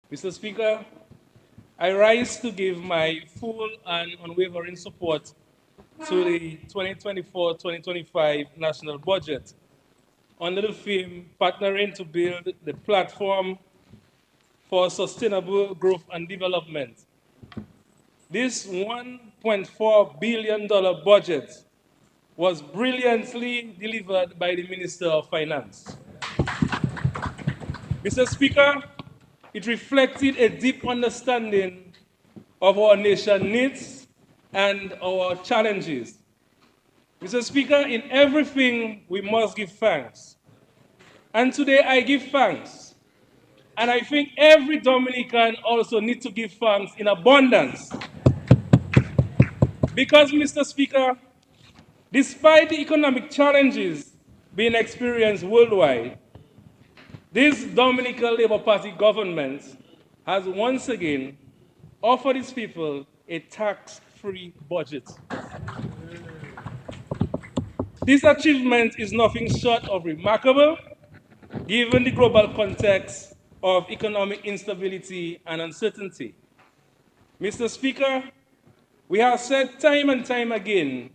Mr. Speaker, I rise to give my full and unwavering support to the 2024-2025 national budget under the theme Partnering to Build the Platform for Sustainable Growth and Development. This $1.4 billion budget was brilliantly delivered by the Minister of Finance. Mr. Speaker, it reflected a deep understanding of our nation's needs and our challenges. Mr. Speaker, in everything we must give thanks. And today I give thanks. And I think every Dominican also needs to give thanks in abundance. Because, Mr. Speaker, despite the economic challenges being experienced worldwide, this Dominican Labour Party government has once again offered its people a tax-free budget. This achievement is nothing short of remarkable, given the global context of economic instability and uncertainty. Mr. Speaker, we have said time and time again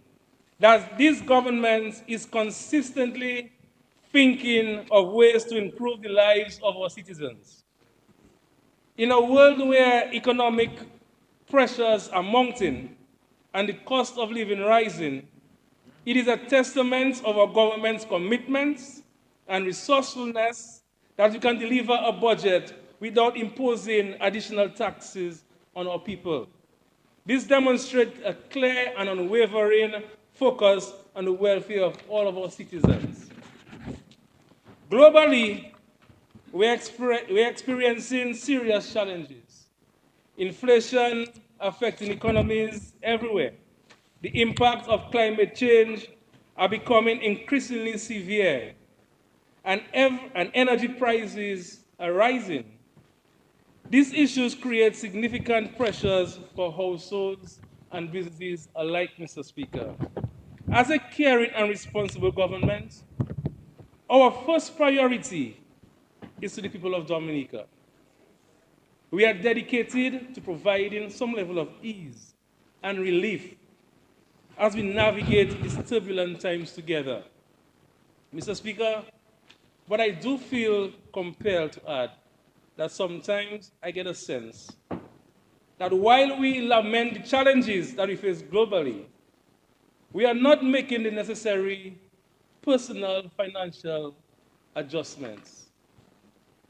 that this government is consistently thinking of ways to improve the lives of our citizens. In a world where economic pressures are mounting and the cost of living rising, it is a testament of our government's commitments and resourcefulness that we can deliver a budget without imposing additional taxes on our people. This demonstrates a clear and unwavering focus on the welfare of all of our citizens. Globally, we're experiencing serious challenges. Inflation affecting economies everywhere. The impacts of climate change are becoming increasingly severe, and energy prices are rising. These issues create significant pressures for households and businesses alike, Mr. Speaker. As a caring and responsible government, our first priority is to the people of Dominica. We are dedicated to providing some level of ease and relief as we navigate these turbulent times together. Mr. Speaker, but I do feel compelled to add that sometimes I get a sense that while we lament the challenges that we face globally, we are not making the necessary personal financial adjustments.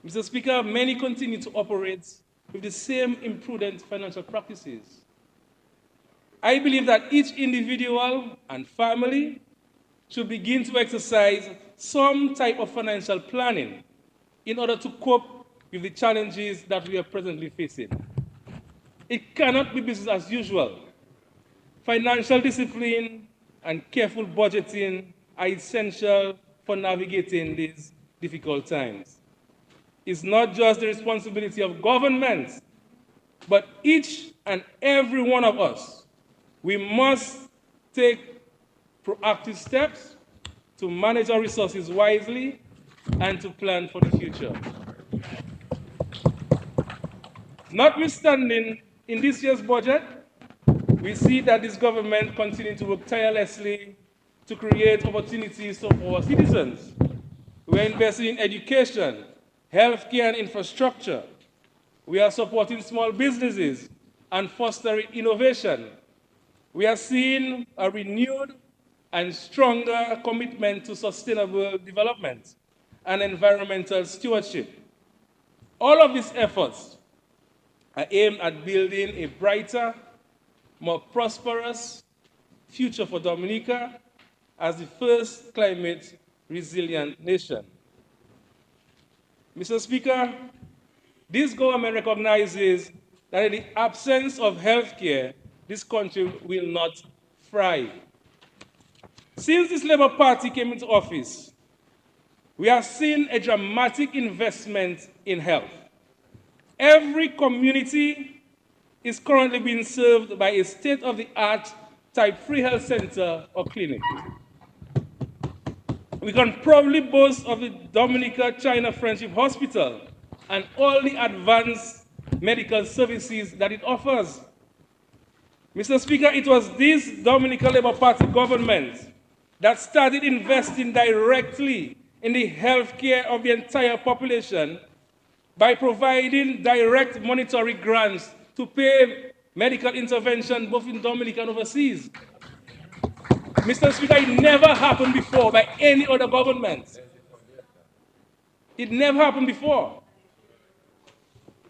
Mr. Speaker, many continue to operate with the same imprudent financial practices. I believe that each individual and family should begin to exercise some type of financial planning in order to cope with the challenges that we are presently facing. It cannot be business as usual. Financial discipline and careful budgeting are essential for navigating these difficult times. It's not just the responsibility of governments, but each and every one of us. We must take proactive steps to manage our resources wisely and to plan for the future. Notwithstanding, in this year's budget, we see that this government continues to work tirelessly to create opportunities for our citizens. We are investing in education, healthcare, and infrastructure. We are supporting small businesses and fostering innovation. We are seeing a renewed and stronger commitment to sustainable development and environmental stewardship. All of these efforts are aimed at building a brighter, more prosperous future for Dominica as the first climate resilient nation. Mr. Speaker, this government recognizes that in the absence of health care, this country will not thrive. Since this Labour Party came into office, we have seen a dramatic investment in health. Every community is currently being served by a state-of-the-art type 3 health center or clinic. We can proudly boast of the Dominica China Friendship Hospital and all the advanced medical services that it offers. Mr. Speaker, it was this Dominica Labour Party government that started investing directly in the health care of the entire population by providing direct monetary grants to pay medical intervention both in Dominica and overseas. Mr. Speaker, it never happened before by any other government. It never happened before.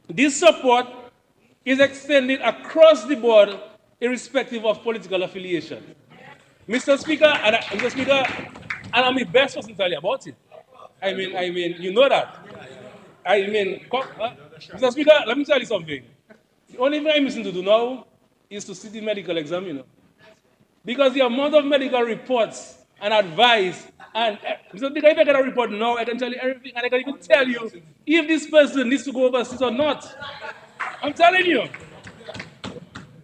This support is extended across the board, irrespective of political affiliation. Mr. Speaker, and I'm the best person to tell you about it. I mean, you know that. Mr. Speaker, let me tell you something. The only thing I'm missing to do now is to see the medical exam, Because the amount of medical reports and advice, and Mr. Speaker, if I get a report now, I can tell you everything, and I can even tell you if this person needs to go overseas or not. I'm telling you.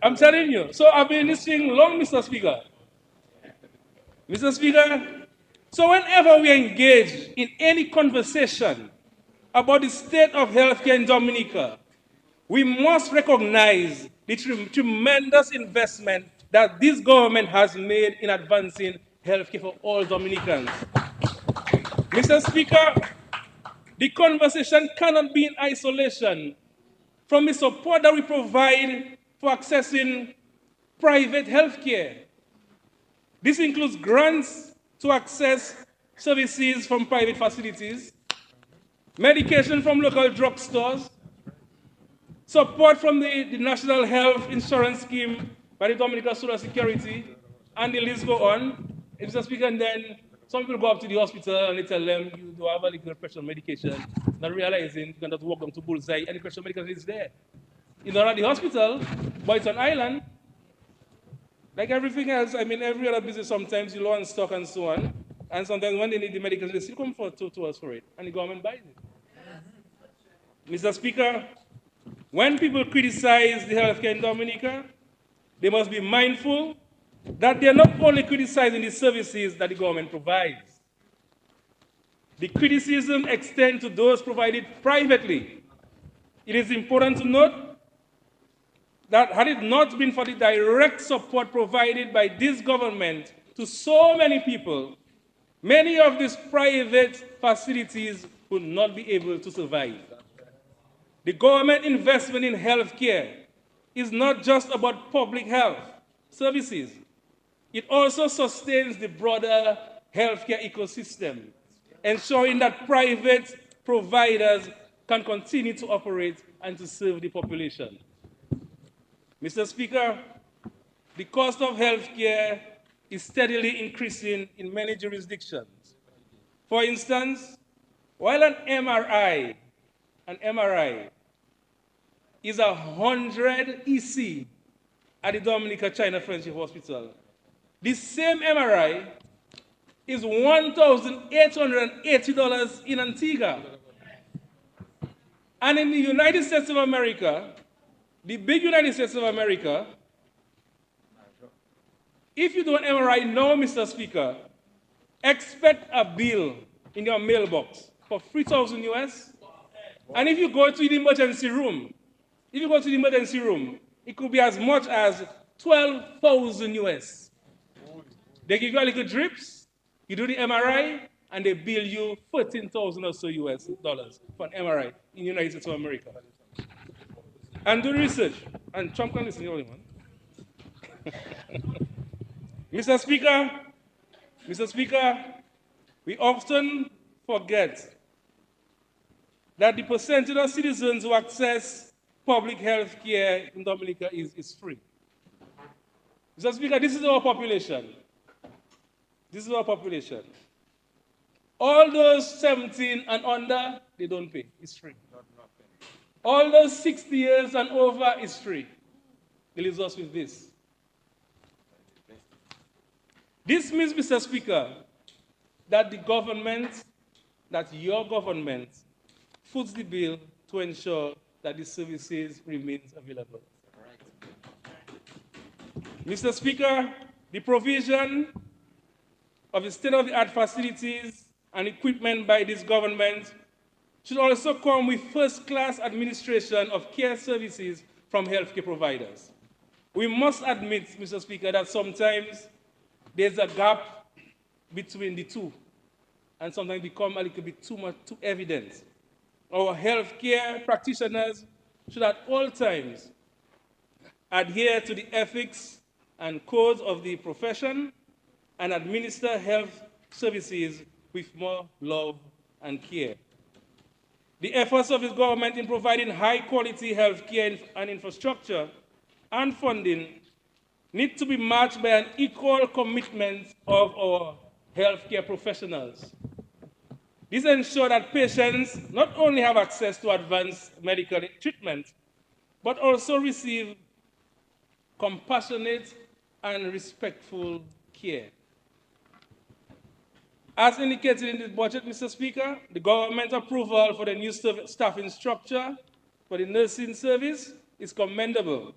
I'm telling you. So I've been listening long, Mr. Speaker. Mr. Speaker, so whenever we engage in any conversation about the state of healthcare in Dominica, we must recognize the tremendous investment that this government has made in advancing healthcare for all Dominicans. Mr. Speaker, the conversation cannot be in isolation from the support that we provide for accessing private healthcare. This includes grants to access services from private facilities, medication from local drugstores, support from the National Health Insurance Scheme by the Dominica Social Security, and the list go on. Mr. Speaker, and then some people go up to the hospital and they tell them you do have a little pressure medication, not realizing you can just walk down to Bullseye and the pressure medication is there. It's not at the hospital, but it's an island. Like everything else, every other business sometimes you low on stock and so on, and sometimes when they need the medication, they still come to us for it, and the government buys it. Mr. Speaker, when people criticize the healthcare in Dominica, they must be mindful that they're not only criticizing the services that the government provides. The criticism extends to those provided privately. It is important to note that had it not been for the direct support provided by this government to so many people, many of these private facilities would not be able to survive. The government investment in healthcare is not just about public health services. It also sustains the broader healthcare ecosystem, ensuring that private providers can continue to operate and to serve the population. Mr. Speaker, the cost of healthcare is steadily increasing in many jurisdictions. For instance, while an MRI is 100 EC at the Dominica China Friendship Hospital, the same MRI is $1,880 in Antigua. And in the United States of America, the big United States of America, if you do an MRI now, Mr. Speaker, expect a bill in your mailbox for $3,000 US. And if you go to the emergency room, it could be as much as $12,000 US. They give you a little drips, you do the MRI, and they bill you $14,000 or so US dollars for an MRI in the United States of America. And do research. And Trump can listen to you, man. Mr. Speaker, we often forget that the percentage of citizens who access public health care in Dominica is free. Mr. Speaker, this is our population. All those 17 and under, they don't pay. It's free. All those 60 years and over is free. It leaves us with this. This means, Mr. Speaker, that your government foots the bill to ensure that the services remains available. Mr. Speaker, the provision of the state-of-the-art facilities and equipment by this government should also come with first-class administration of care services from healthcare providers. We must admit, Mr. Speaker, that sometimes there's a gap between the two, and sometimes become a little bit too evident. Our healthcare practitioners should at all times adhere to the ethics and codes of the profession and administer health services with more love and care. The efforts of the government in providing high-quality healthcare and infrastructure and funding need to be matched by an equal commitment of our healthcare professionals. This ensures that patients not only have access to advanced medical treatment, but also receive compassionate and respectful care. As indicated in the budget, Mr. Speaker, the government approval for the new staffing structure for the nursing service is commendable.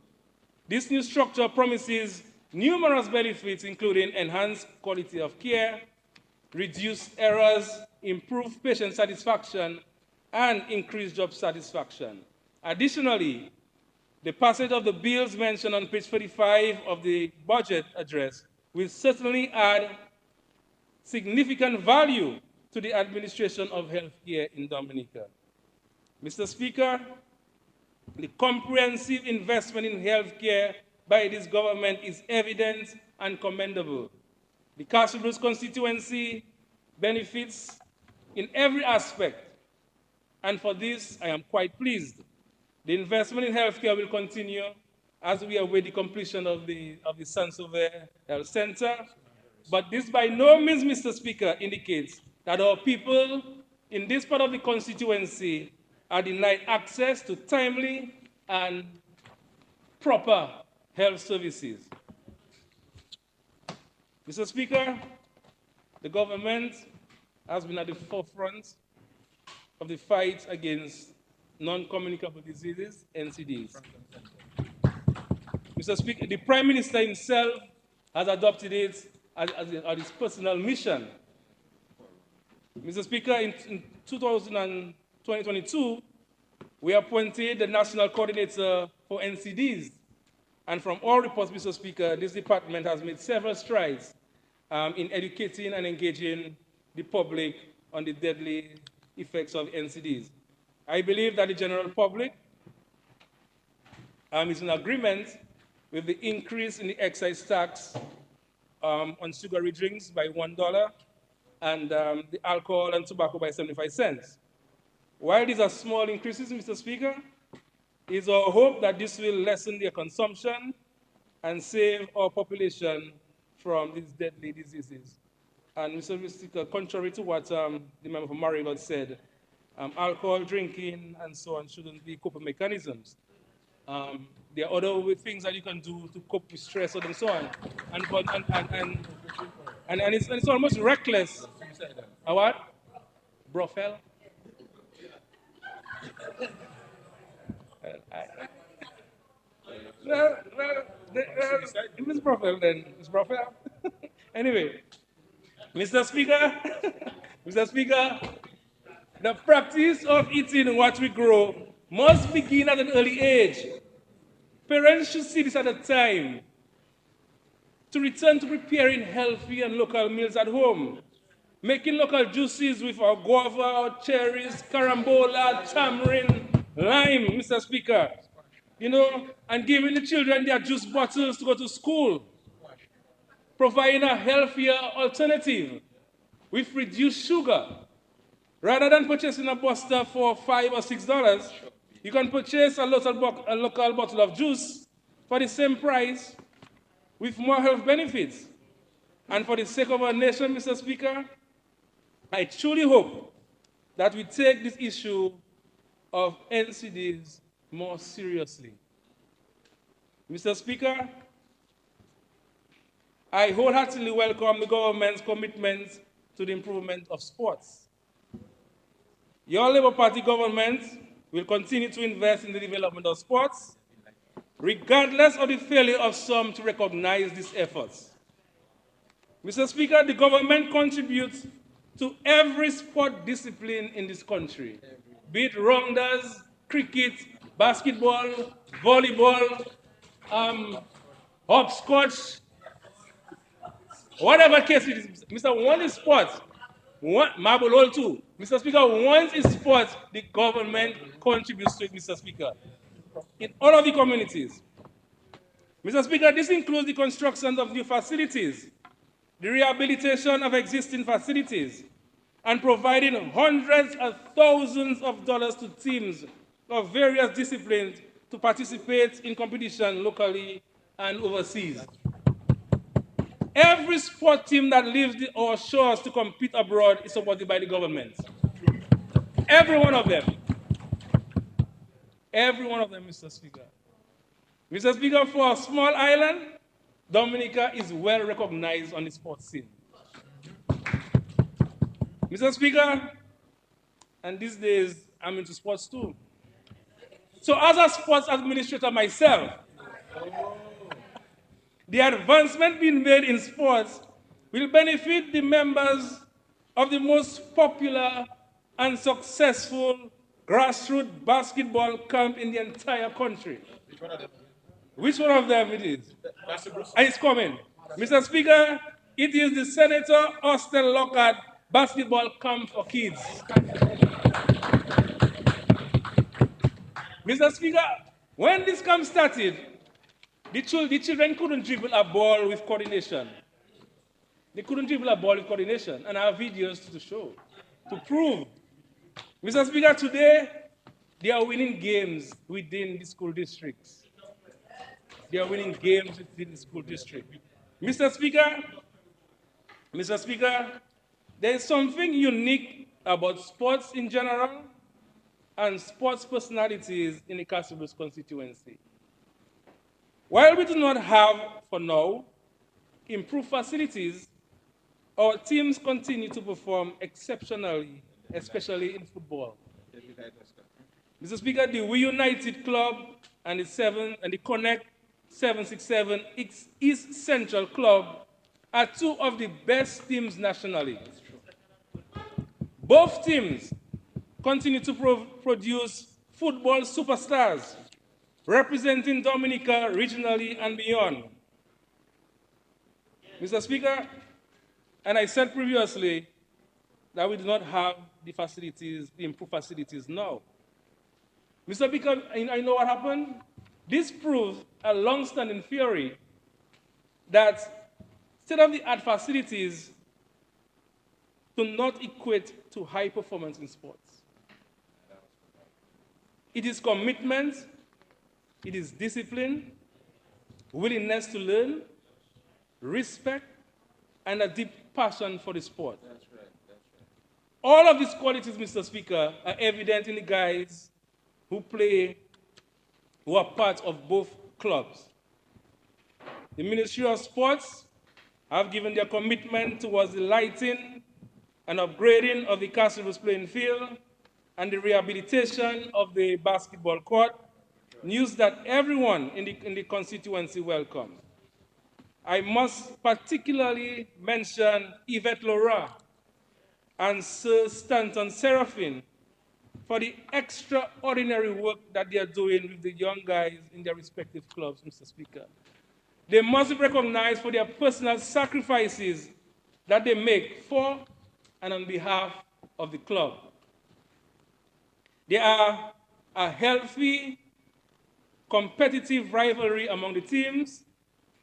This new structure promises numerous benefits, including enhanced quality of care, reduced errors, improved patient satisfaction, and increased job satisfaction. Additionally, the passage of the bills mentioned on page 45 of the budget address will certainly add significant value to the administration of healthcare in Dominica. Mr. Speaker, the comprehensive investment in healthcare by this government is evident and commendable. The Castle Bruce constituency benefits in every aspect, and for this I am quite pleased. The investment in healthcare will continue as we await the completion of the Saint-Sauveur Health Center. But this by no means, Mr. Speaker, indicates that our people in this part of the constituency are denied access to timely and proper health services. Mr. Speaker, the government has been at the forefront of the fight against non-communicable diseases, NCDs. Mr. Speaker, the Prime Minister himself has adopted it as his personal mission. Mr. Speaker, in 2022, we appointed the National Coordinator for NCDs. And from all reports, Mr. Speaker, this department has made several strides in educating and engaging the public on the deadly effects of NCDs. I believe that the general public is in agreement with the increase in the excise tax on sugary drinks by $1 and the alcohol and tobacco by 75 cents. While these are small increases, Mr. Speaker, it is our hope that this will lessen their consumption and save our population from these deadly diseases. And Mr. Speaker, contrary to what the member from Marigot said, alcohol drinking and so on shouldn't be coping mechanisms. There are other things that you can do to cope with stress and so on. And it's almost reckless. A what? Brothel? If it's brothel, then it's brothel. Anyway, Mr. Speaker, Mr. Speaker, the practice of eating what we grow must begin at an early age. Parents should see this at a time to return to preparing healthy and local meals at home, making local juices with our guava, our cherries, carambola, tamarind, lime, Mr. Speaker, and giving the children their juice bottles to go to school, providing a healthier alternative with reduced sugar. Rather than purchasing a buster for $5 or $6, you can purchase a local bottle of juice for the same price with more health benefits. And for the sake of our nation, Mr. Speaker, I truly hope that we take this issue of NCDs more seriously. Mr. Speaker, I wholeheartedly welcome the government's commitment to the improvement of sports. Your Labour Party government will continue to invest in the development of sports, regardless of the failure of some to recognize these efforts. Mr. Speaker, the government contributes to every sport discipline in this country. be it rounders, cricket, basketball, volleyball, hopscotch, whatever case it is. Mr. One is sports, one marble hole too. Mr. Speaker, once is sports, the government contributes to it, Mr. Speaker, in all of the communities. Mr. Speaker, this includes the construction of new facilities, the rehabilitation of existing facilities, and providing hundreds of thousands of dollars to teams of various disciplines to participate in competition locally and overseas. Every sport team that leaves our shores to compete abroad is supported by the government. Every one of them. Every one of them, Mr. Speaker. Mr. Speaker, for a small island, Dominica is well recognized on the sports scene. Mr. Speaker, and these days I'm into sports too. So as a sports administrator myself, the advancement being made in sports will benefit the members of the most popular and successful grassroots basketball camp in the entire country. Which one of them it is? And it's coming. Mr. Speaker, it is the Senator Austelle Lockhart basketball camp for kids. Mr. Speaker, when this camp started, the children couldn't dribble a ball with coordination. They couldn't dribble a ball with coordination, and I have videos to show, to prove. Mr. Speaker, today, they are winning games within the school districts. They are winning games within the school district. Mr. Speaker, there is something unique about sports in general and sports personalities in the Castle Bruce constituency. While we do not have, for now, improved facilities, our teams continue to perform exceptionally, especially in football. Mr. Speaker, the We United Club and the Connect 767 East Central Club are two of the best teams nationally. Both teams continue to produce football superstars representing Dominica regionally and beyond. Mr. Speaker, and I said previously that we do not have the facilities, the improved facilities now. Mr. Speaker, I know what happened. This proves a long-standing theory that state-of-the-art facilities do not equate to high performance in sports. It is commitment, it is discipline, willingness to learn, respect, and a deep passion for the sport. That's right. All of these qualities, Mr. Speaker, are evident in the guys who are part of both clubs. The Ministry of Sports have given their commitment towards the lighting and upgrading of the Castle Bruce playing field and the rehabilitation of the basketball court, news that everyone in the constituency welcomes. I must particularly mention Yvette Laura and Sir Stanton Seraphine for the extraordinary work that they are doing with the young guys in their respective clubs, Mr. Speaker. They must be recognized for their personal sacrifices that they make for and on behalf of the club. There are a healthy, competitive rivalry among the teams.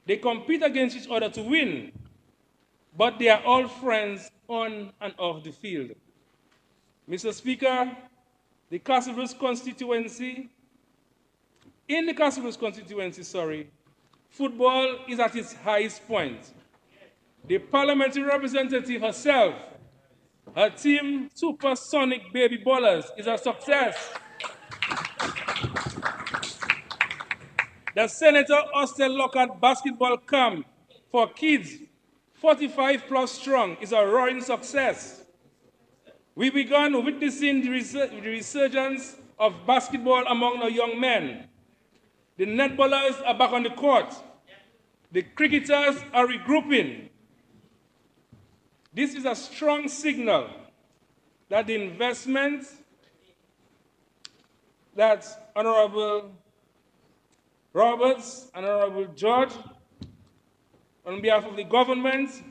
They compete against each other to win, but they are all friends on and off the field. Mr. Speaker, the Castle Bruce constituency, football is at its highest point. The parliamentary representative herself, her team, Supersonic Baby Ballers, is a success. The Senator Austelle Lockhart basketball camp for kids 45 plus strong is a roaring success. We began witnessing the resurgence of basketball among our young men. The netballers are back on the court. The cricketers are regrouping. This is a strong signal that the investment that Honorable Roberts and Honorable George, on behalf of the government,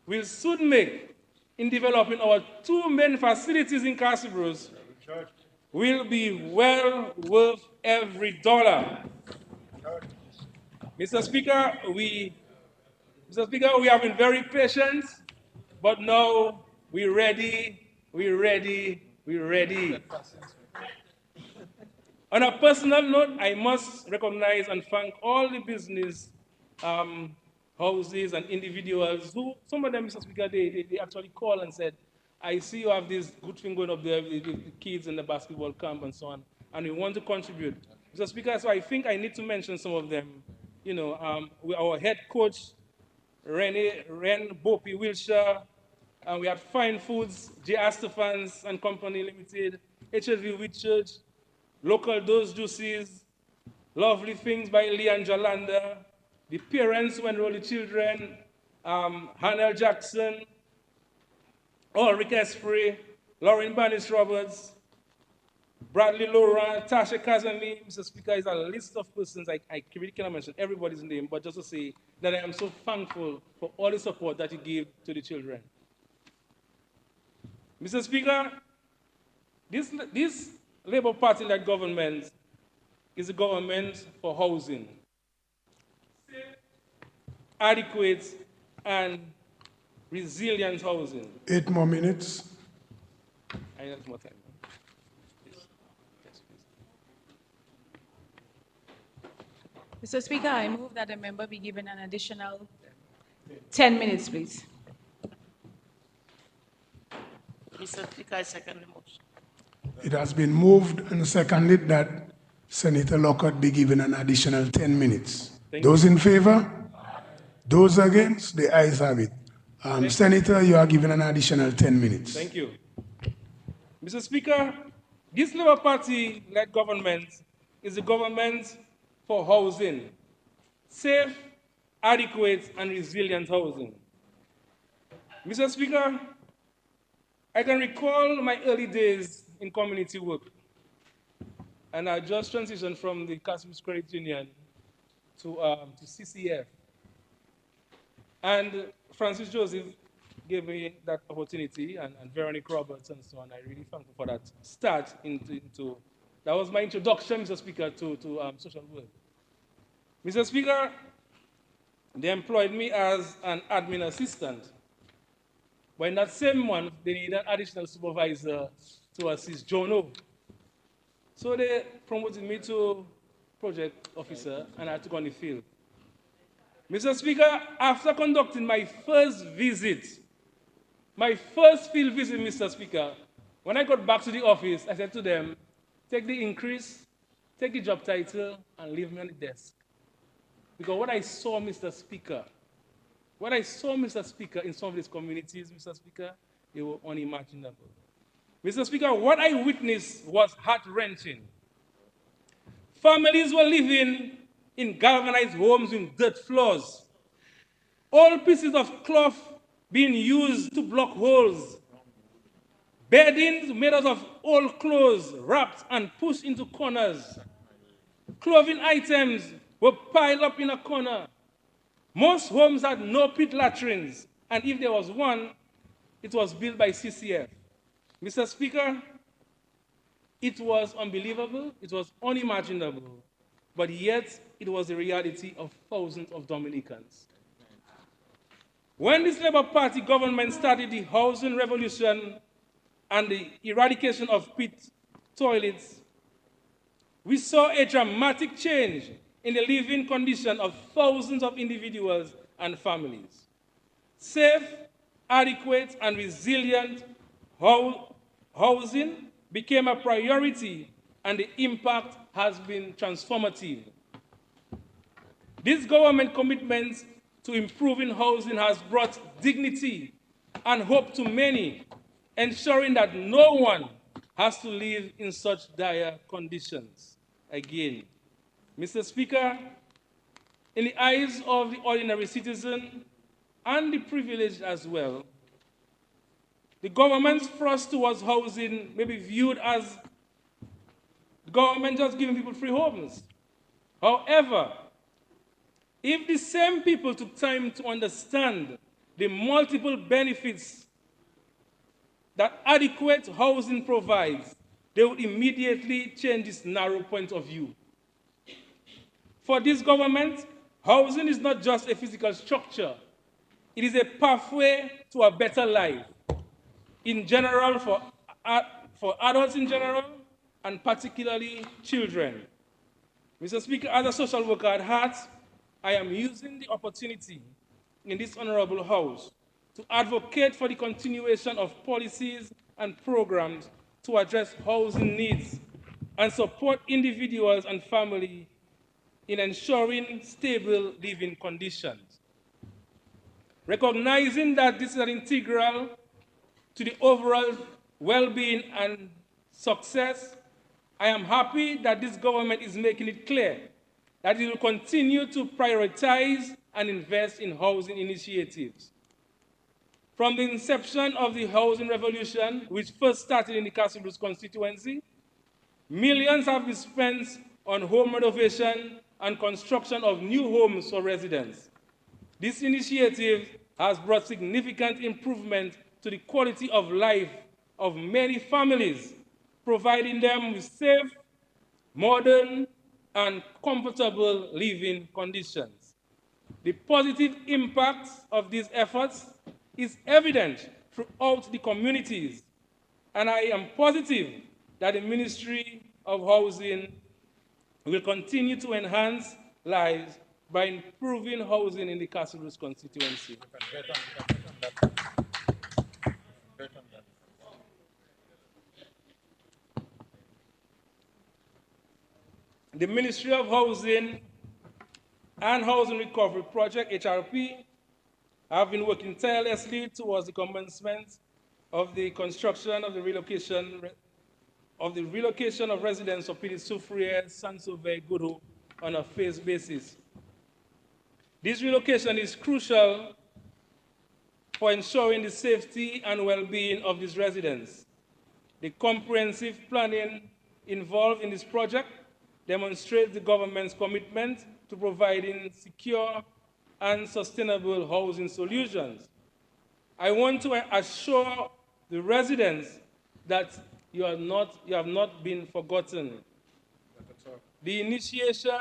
will soon make in developing our two main facilities in Castlebrose will be well worth every dollar. Mr. Speaker, we have been very patient, but now we're ready, we're ready, we're ready. On a personal note, I must recognize and thank all the business houses and individuals who, some of them, Mr. Speaker, they actually call and said, I see you have this good thing going up there with the kids in the basketball camp and so on, and we want to contribute. Mr. Speaker, so I think I need to mention some of them. You know, our head coach, Ren Bopi Wilshire, and we had Fine Foods, J. Astafans and Company Limited, HSV Wheat Church, Local Dose Juices, Lovely Things by Leanne Jolanda, the parents who enroll the children, Hannah Jackson, Ulrich Esprit, Lauren Banis Roberts, Bradley Laurent, Tasha Kazami. Mr. Speaker, is a list of persons. I really cannot mention everybody's name, but just to say that I am so thankful for all the support that you give to the children. Mr. Speaker, this Labour Party-led government is a government for housing, safe, adequate, and resilient housing. 8 more minutes. I need more time. Please. Yes, please. Mr. Speaker, I move that the member be given an additional 10 minutes, please. Mr. Speaker, I second the motion. It has been moved and seconded that Senator Lockhart be given an additional 10 minutes. Those in favor? Those against? The ayes have it. Senator, you are given an additional 10 minutes. Thank you. Mr. Speaker, this Labour Party-led government is a government for housing, safe, adequate, and resilient housing. Mr. Speaker, I can recall my early days in community work, and I just transitioned from the Castlebrose Credit Union to CCF. And Francis Joseph gave me that opportunity, and Veronica Roberts and so on. I really thank you for that start into that was my introduction, Mr. Speaker, to social work. Mr. Speaker, they employed me as an admin assistant. But in that same month, they needed an additional supervisor to assist Jono. So they promoted me to project officer, and I took on the field. Mr. Speaker, after conducting my first field visit, Mr. Speaker, when I got back to the office, I said to them, take the increase, take the job title, and leave me on the desk. Because what I saw, Mr. Speaker, in some of these communities, Mr. Speaker, they were unimaginable. Mr. Speaker, what I witnessed was heart-wrenching. Families were living in galvanized homes with dirt floors. All pieces of cloth being used to block holes. Beddings made out of old clothes wrapped and pushed into corners. Clothing items were piled up in a corner. Most homes had no pit latrines, and if there was one, it was built by CCF. Mr. Speaker, it was unbelievable, it was unimaginable, but yet it was the reality of thousands of Dominicans. When this Labour Party government started the housing revolution and the eradication of pit toilets, we saw a dramatic change in the living condition of thousands of individuals and families. Safe, adequate, and resilient housing became a priority, and the impact has been transformative. This government commitment to improving housing has brought dignity and hope to many, ensuring that no one has to live in such dire conditions again. Mr. Speaker, in the eyes of the ordinary citizen and the privileged as well, the government's thrust towards housing may be viewed as The government just giving people free homes. However, if the same people took time to understand the multiple benefits that adequate housing provides, they would immediately change this narrow point of view. For this government, housing is not just a physical structure. It is a pathway to a better life, in general, for adults in general, and particularly children. Mr. Speaker, as a social worker at heart, I am using the opportunity in this honorable House to advocate for the continuation of policies and programs to address housing needs and support individuals and families in ensuring stable living conditions. Recognizing that this is an integral to the overall well-being and success, I am happy that this government is making it clear that it will continue to prioritize and invest in housing initiatives. From the inception of the housing revolution, which first started in the Castle Bruce constituency, millions have been spent on home renovation and construction of new homes for residents. This initiative has brought significant improvement to the quality of life of many families, providing them with safe, modern, and comfortable living conditions. The positive impact of these efforts is evident throughout the communities, and I am positive that the Ministry of Housing will continue to enhance lives by improving housing in the Castle Bruce constituency. The Ministry of Housing and Housing Recovery Project, HRP, have been working tirelessly towards the commencement of the construction of the relocation of residents of Petit Soufriere, Saint-Sauveur, Goudou on a phased basis. This relocation is crucial for ensuring the safety and well-being of these residents. The comprehensive planning involved in this project demonstrates the government's commitment to providing secure and sustainable housing solutions. I want to assure the residents that you have not been forgotten. The initiation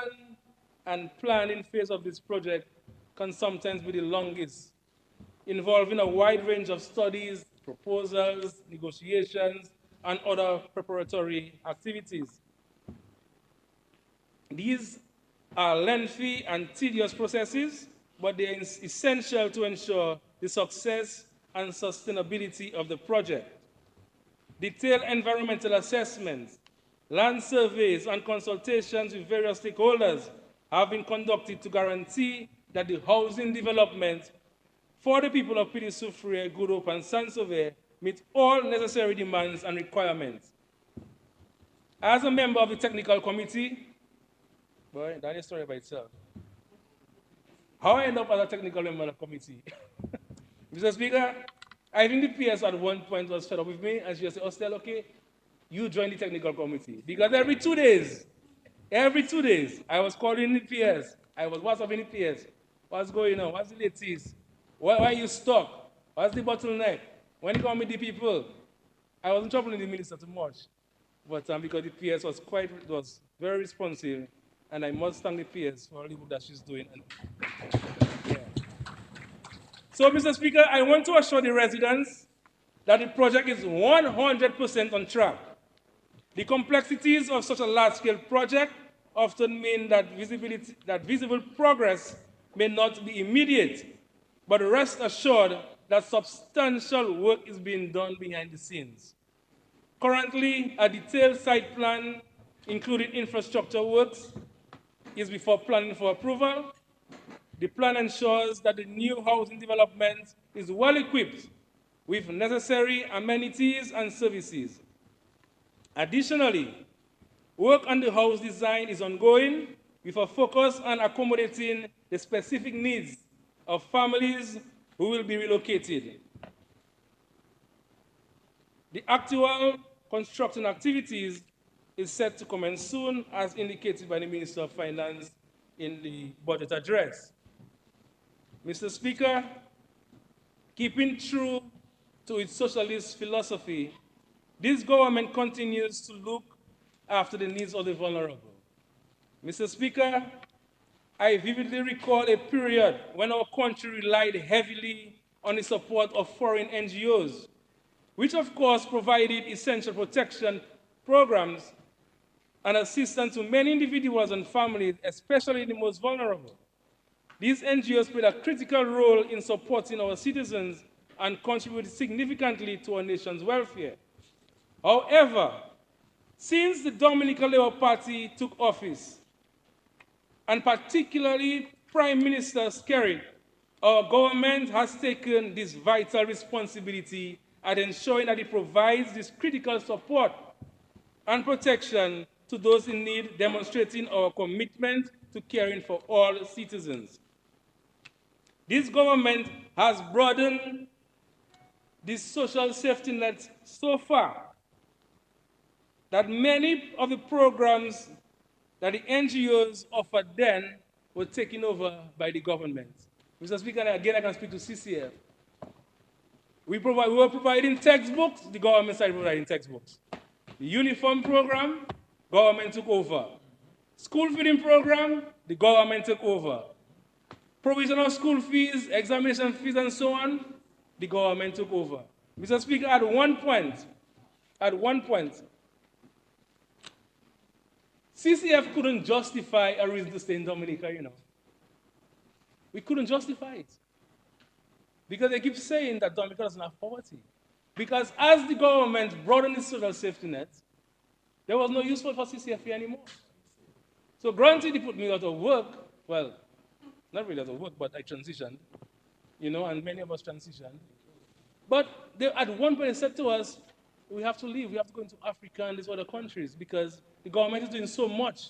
and planning phase of this project can sometimes be the longest, involving a wide range of studies, proposals, negotiations, and other preparatory activities. These are lengthy and tedious processes, but they are essential to ensure the success and sustainability of the project. Detailed environmental assessments, land surveys, and consultations with various stakeholders have been conducted to guarantee that the housing development for the people of Petit Soufriere, Goudou, and Saint-Sauveur meet all necessary demands and requirements. As a member of the technical committee, boy, that is a story by itself. How I end up as a technical member of the committee? Mr. Speaker, I think the PS at one point was fed up with me, and she said, Austelle, okay, you join the technical committee. Because every 2 days, I was calling the PS. I was WhatsApping the PS. What's going on? What's the latest? Why are you stuck? What's the bottleneck? When you come with the people, I wasn't troubling the minister too much. But because the PS was very responsive, and I must thank the PS for all the work that she's doing. Yeah. So, Mr. Speaker, I want to assure the residents that the project is 100% on track. The complexities of such a large-scale project often mean that visible progress may not be immediate, but rest assured that substantial work is being done behind the scenes. Currently, a detailed site plan, including infrastructure works, is before planning for approval. The plan ensures that the new housing development is well equipped with necessary amenities and services. Additionally, work on the house design is ongoing with a focus on accommodating the specific needs of families who will be relocated. The actual construction activities is set to commence soon, as indicated by the Minister of Finance in the budget address. Mr. Speaker, keeping true to its socialist philosophy, this government continues to look after the needs of the vulnerable. Mr. Speaker, I vividly recall a period when our country relied heavily on the support of foreign NGOs, which of course provided essential protection programs and assistance to many individuals and families, especially the most vulnerable. These NGOs played a critical role in supporting our citizens and contributed significantly to our nation's welfare. However, since the Dominica Labour Party took office, and particularly Prime Minister Skerrit, our government has taken this vital responsibility at ensuring that it provides this critical support and protection to those in need, demonstrating our commitment to caring for all citizens. This government has broadened this social safety net so far that many of the programs that the NGOs offered then were taken over by the government. Mr. Speaker, again I can speak to CCF. We were providing textbooks, the government started providing textbooks. The uniform program, government took over. School feeding program, the government took over. Provisional school fees, examination fees, and so on, the government took over. Mr. Speaker, at one point, CCF couldn't justify a reason to stay in Dominica, you know. We couldn't justify it. Because they keep saying that Dominica doesn't have poverty. Because as the government broadened its social safety net, there was no use for CCF here anymore. So granted, they put me out of work. Well, not really out of work, but I transitioned, you know, and many of us transitioned. But they, at one point they said to us, we have to leave, we have to go into Africa and these other countries because the government is doing so much.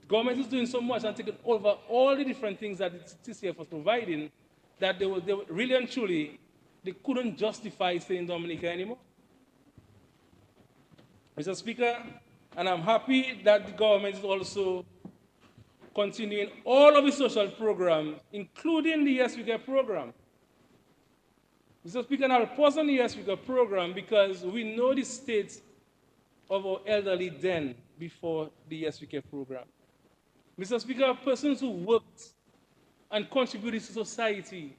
The government is doing so much and taking over all the different things that the TCF was providing that they were really and truly, they couldn't justify staying in Dominica anymore. Mr. Speaker, and I'm happy that the government is also continuing all of the social programs, including the Yes We Get program. Mr. Speaker, I'll pause on the Yes We Get program because we know the state of our elderly then before the Yes We Get program. Mr. Speaker, persons who worked and contributed to society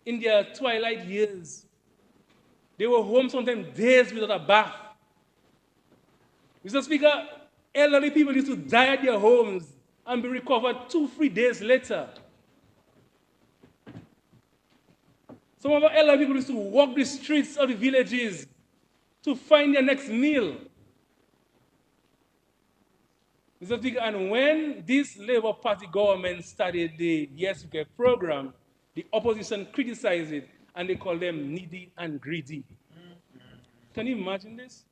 in their twilight years, they were home sometimes days without a bath. Mr. Speaker, elderly people used to die at their homes and be recovered 2-3 days later. Some of our elderly people used to walk the streets of the villages to find their next meal. Mr. Speaker, and when this Labour Party government started the Yes We Get program, the opposition criticized it and they called them needy and greedy. Can you imagine this?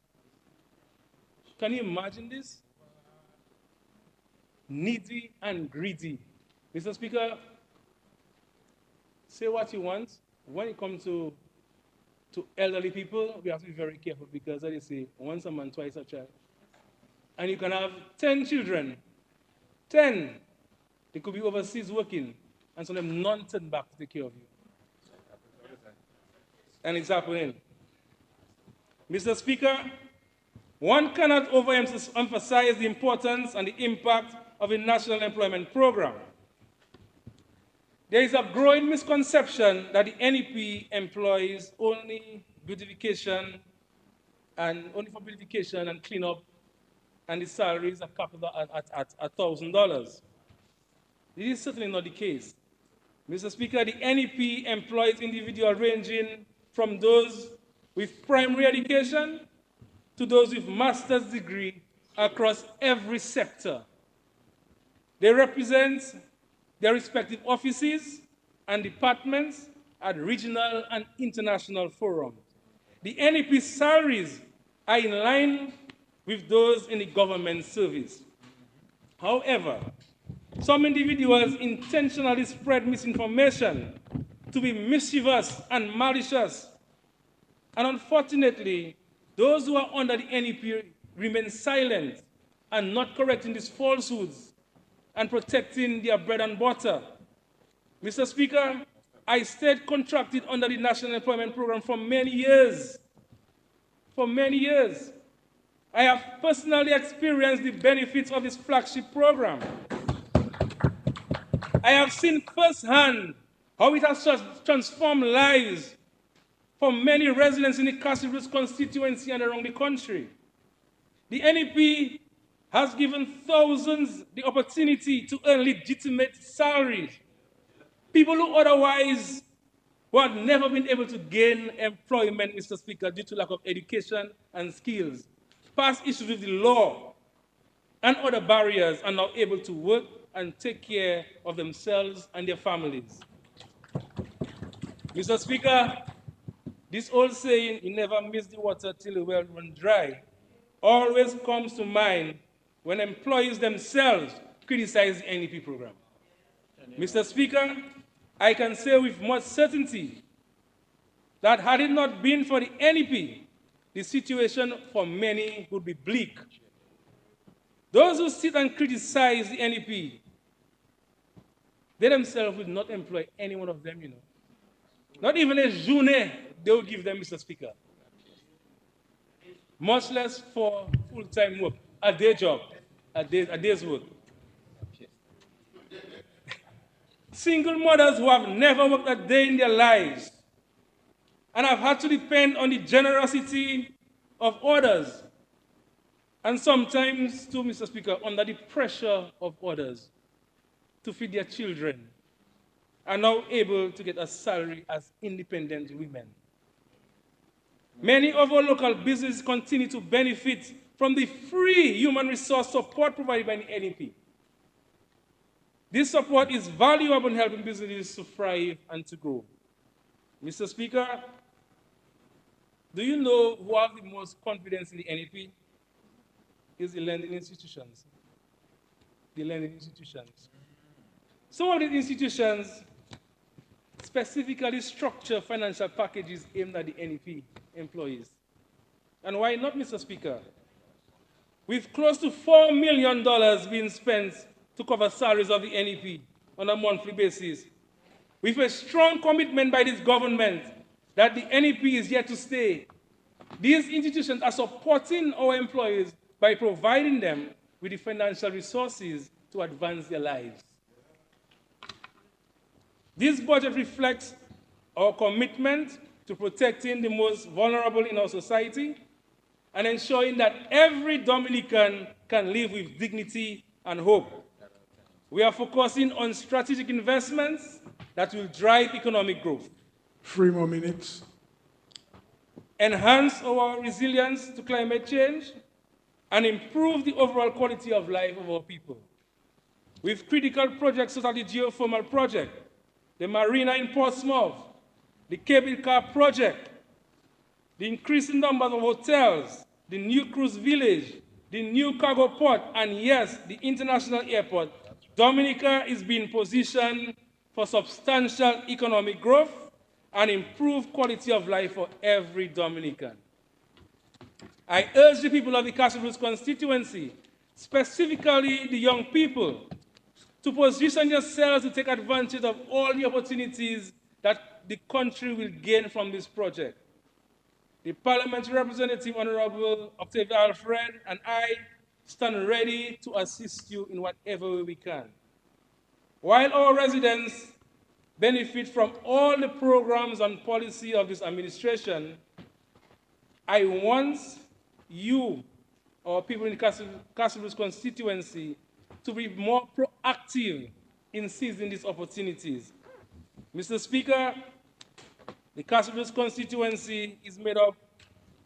Can you imagine this? Needy and greedy. Mr. Speaker, say what you want. When it comes to elderly people, we have to be very careful because, as they say, once a man, twice a child. And you can have 10 children, 10. They could be overseas working, and some of them none turn back to take care of you. And it's happening. Mr. Speaker, one cannot overemphasize the importance and the impact of the National Employment Program. There is a growing misconception that the NEP employs only beautification and only for beautification and cleanup, and the salaries are capped at $1,000. This is certainly not the case. Mr. Speaker, the NEP employs individuals ranging from those with primary education to those with master's degree across every sector. They represent their respective offices and departments at regional and international forums. The NEP salaries are in line with those in the government service. However, some individuals intentionally spread misinformation to be mischievous and malicious. And unfortunately, those who are under the NEP remain silent and not correcting these falsehoods and protecting their bread and butter. Mr. Speaker, I stayed contracted under the National Employment Program for many years. For many years. I have personally experienced the benefits of this flagship program. I have seen firsthand how it has transformed lives for many residents in the Castle Roots constituency and around the country. The NEP has given thousands the opportunity to earn legitimate salaries. People who otherwise had never been able to gain employment, Mr. Speaker, due to lack of education and skills. Past issues with the law and other barriers are now able to work and take care of themselves and their families. Mr. Speaker, this old saying, you never miss the water till the well runs dry, always comes to mind when employees themselves criticize the NEP program. Mr. Speaker, I can say with much certainty that had it not been for the NEP, the situation for many would be bleak. Those who sit and criticize the NEP, they themselves would not employ any one of them, you know. Not even a journée they will give them, Mr. Speaker. Much less for full-time work, a day job, a day's work. Single mothers who have never worked a day in their lives and have had to depend on the generosity of others, and sometimes, too, Mr. Speaker, under the pressure of others to feed their children, are now able to get a salary as independent women. Many of our local businesses continue to benefit from the free human resource support provided by the NEP. This support is valuable in helping businesses to thrive and to grow. Mr. Speaker, do you know who have the most confidence in the NEP? It's the lending institutions. The lending institutions. Some of these institutions specifically structure financial packages aimed at the NEP employees. And why not, Mr. Speaker? With close to $4 million being spent to cover salaries of the NEP on a monthly basis, with a strong commitment by this government that the NEP is here to stay, these institutions are supporting our employees by providing them with the financial resources to advance their lives. This budget reflects our commitment to protecting the most vulnerable in our society and ensuring that every Dominican can live with dignity and hope. We are focusing on strategic investments that will drive economic growth, 3 more minutes. enhance our resilience to climate change, and improve the overall quality of life of our people. With critical projects such as the geothermal project, the marina in Portsmouth, the cable car project, the increasing numbers of hotels, the new cruise village, the new cargo port, and yes, the international airport, Dominica is being positioned for substantial economic growth and improved quality of life for every Dominican. I urge the people of the Castle Roots constituency, specifically the young people, to position yourselves to take advantage of all the opportunities that the country will gain from this project. The Parliamentary Representative, Honorable Austelle Lockhart, and I stand ready to assist you in whatever way we can. While our residents benefit from all the programs and policy of this administration, I want you, our people in the Castle Roots constituency, to be more proactive in seizing these opportunities. Mr. Speaker, the Castle Roots constituency is made up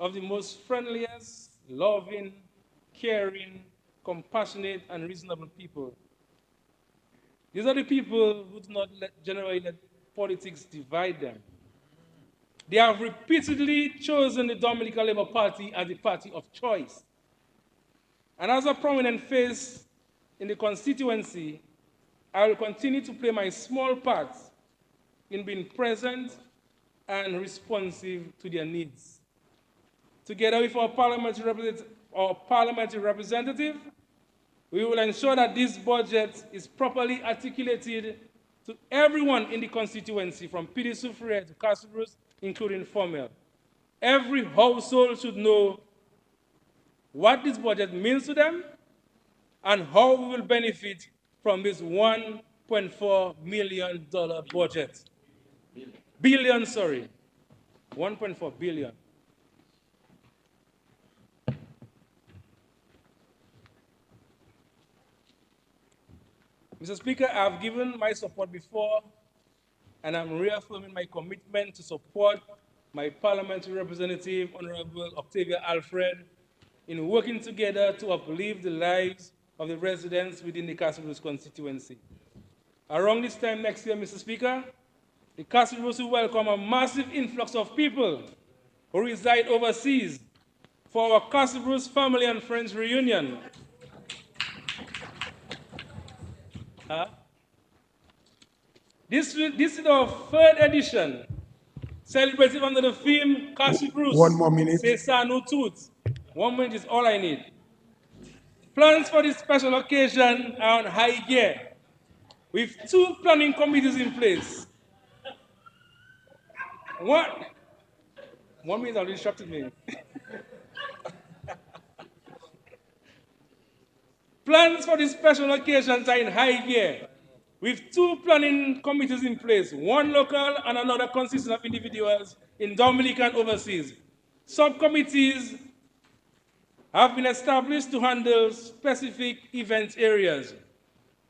of the most friendliest, loving, caring, compassionate, and reasonable people. These are the people who do not generally let politics divide them. They have repeatedly chosen the Dominican Labour Party as the party of choice. And as a prominent face in the constituency, I will continue to play my small part in being present and responsive to their needs. Together with our parliamentary our parliamentary representative, we will ensure that this budget is properly articulated to everyone in the constituency, from Pidi Soufriere to Castle-Bruce, including Formel. Every household should know what this budget means to them and how we will benefit from this $1.4 million budget. Billion, sorry. 1.4 billion. Mr. Speaker, I've given my support before, and I'm reaffirming my commitment to support my parliamentary representative, Honorable Octavia Alfred, in working together to uplift the lives of the residents within the Castle-Bruce constituency. Around this time next year, Mr. Speaker, the Castle-Bruce will welcome a massive influx of people who reside overseas for our Castle-Bruce Family and Friends reunion. This is our third edition, celebrated under the theme Castle-Bruce. One more minute. C'est ça, nous toutes. 1 minute is all I need. Plans for this special occasion are on high gear, with 2 planning committees in place. What? 1 minute already distracted me. Plans for this special occasions are in high gear, with 2 planning committees in place, 1 local and another consisting of individuals in Dominica and overseas. Subcommittees have been established to handle specific event areas.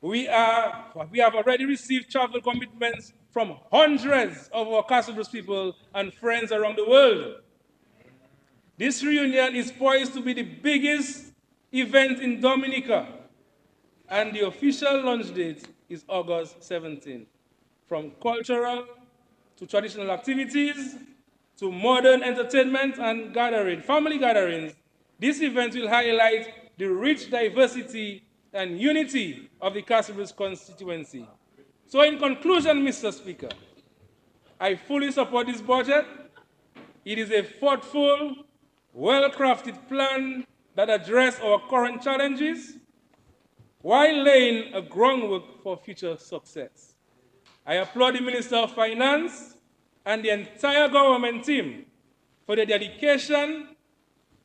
We have already received travel commitments from hundreds of our Castle-Bruce people and friends around the world. This reunion is poised to be the biggest event in Dominica, and the official launch date is August 17. From cultural to traditional activities to modern entertainment and family gatherings, this event will highlight the rich diversity and unity of the Castle-Bruce constituency. So in conclusion, Mr. Speaker, I fully support this budget. It is a thoughtful, well-crafted plan that addresses our current challenges while laying a groundwork for future success. I applaud the Minister of Finance and the entire government team for their dedication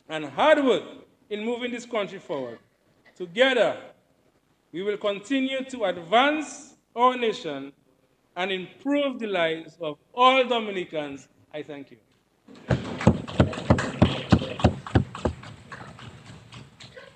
and hard work in moving this country forward. Together, we will continue to advance our nation and improve the lives of all Dominicans. I thank you.